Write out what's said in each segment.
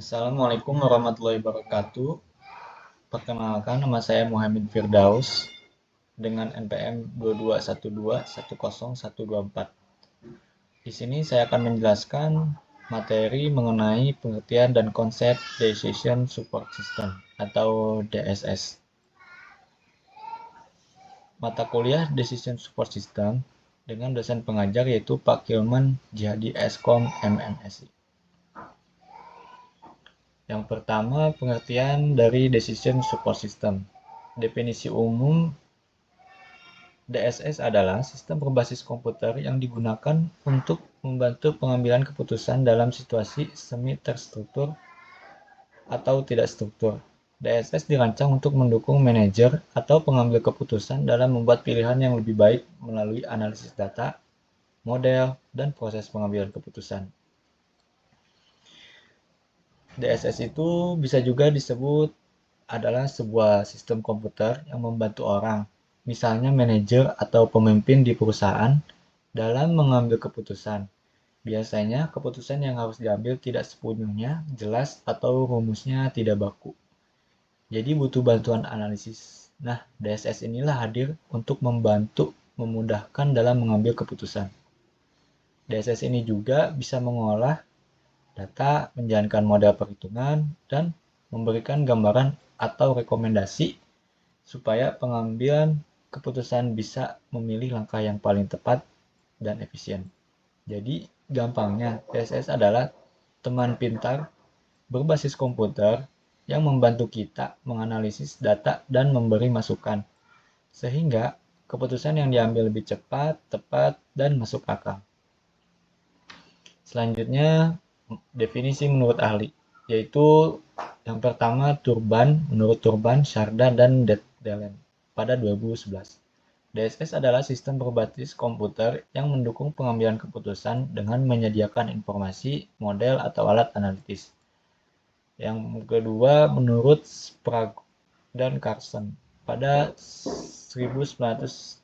Assalamualaikum warahmatullahi wabarakatuh. Perkenalkan, nama saya Muhammad Firdaus dengan NPM 2212101124. Di sini saya akan menjelaskan materi mengenai pengertian dan konsep Decision Support System atau DSS. Mata kuliah Decision Support System dengan dosen pengajar yaitu Pak Kilman Jihadi Eskom MMSI. Yang pertama, pengertian dari Decision Support System. Definisi umum DSS adalah sistem berbasis komputer yang digunakan untuk membantu pengambilan keputusan dalam situasi semi terstruktur atau tidak struktur. DSS dirancang untuk mendukung manajer atau pengambil keputusan dalam membuat pilihan yang lebih baik melalui analisis data, model, dan proses pengambilan keputusan. DSS itu bisa juga disebut adalah sebuah sistem komputer yang membantu orang, misalnya manajer atau pemimpin di perusahaan, dalam mengambil keputusan. Biasanya, keputusan yang harus diambil tidak sepenuhnya jelas atau rumusnya tidak baku. Jadi butuh bantuan analisis. Nah, DSS inilah hadir untuk membantu memudahkan dalam mengambil keputusan. DSS ini juga bisa mengolah data, menjalankan model perhitungan, dan memberikan gambaran atau rekomendasi supaya pengambilan keputusan bisa memilih langkah yang paling tepat dan efisien. Jadi, gampangnya, DSS adalah teman pintar berbasis komputer yang membantu kita menganalisis data dan memberi masukan, sehingga keputusan yang diambil lebih cepat, tepat, dan masuk akal. Selanjutnya, definisi menurut ahli, yaitu yang pertama menurut Turban, Sharda, dan Delen pada 2011. DSS adalah sistem berbasis komputer yang mendukung pengambilan keputusan dengan menyediakan informasi, model, atau alat analitis. Yang kedua, menurut Sprague dan Carson pada 1982.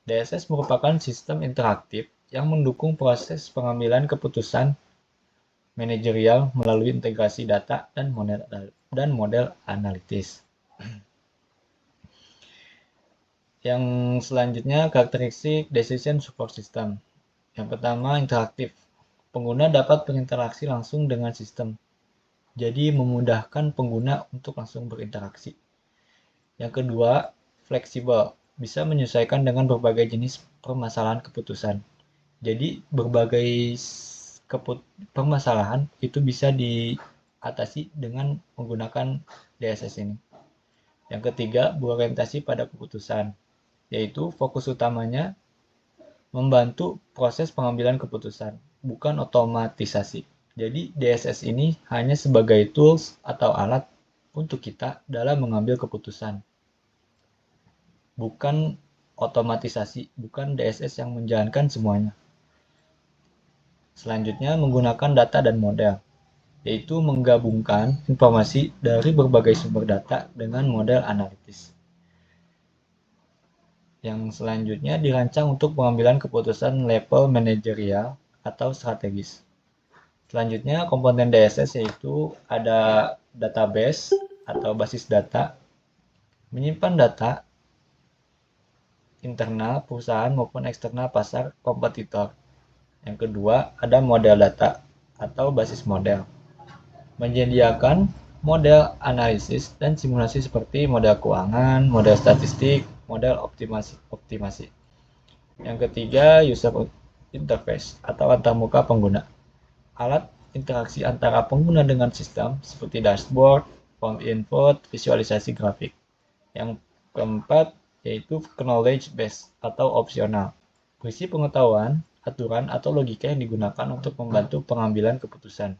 DSS merupakan sistem interaktif yang mendukung proses pengambilan keputusan manajerial melalui integrasi data dan model analitis. Yang selanjutnya, karakteristik Decision Support System. Yang pertama, interaktif. Pengguna dapat berinteraksi langsung dengan sistem, jadi memudahkan pengguna untuk langsung berinteraksi. Yang kedua, fleksibel. Bisa menyesuaikan dengan berbagai jenis permasalahan keputusan. Jadi berbagai permasalahan itu bisa diatasi dengan menggunakan DSS ini. Yang ketiga, berorientasi pada keputusan, yaitu fokus utamanya membantu proses pengambilan keputusan, bukan otomatisasi. Jadi DSS ini hanya sebagai tools atau alat untuk kita dalam mengambil keputusan, bukan otomatisasi, bukan DSS yang menjalankan semuanya. Selanjutnya, menggunakan data dan model, yaitu menggabungkan informasi dari berbagai sumber data dengan model analitis. Yang selanjutnya dirancang untuk pengambilan keputusan level manajerial atau strategis. Selanjutnya, komponen DSS yaitu ada database atau basis data, menyimpan data internal perusahaan maupun eksternal pasar kompetitor. Yang kedua, ada model data atau basis model, menyediakan model analisis dan simulasi seperti model keuangan, model statistik, model optimasi. Yang ketiga, user interface atau antarmuka pengguna, alat interaksi antara pengguna dengan sistem seperti dashboard, form input, visualisasi grafik. Yang keempat, yaitu knowledge base atau opsional, berisi pengetahuan, aturan, atau logika yang digunakan untuk membantu pengambilan keputusan.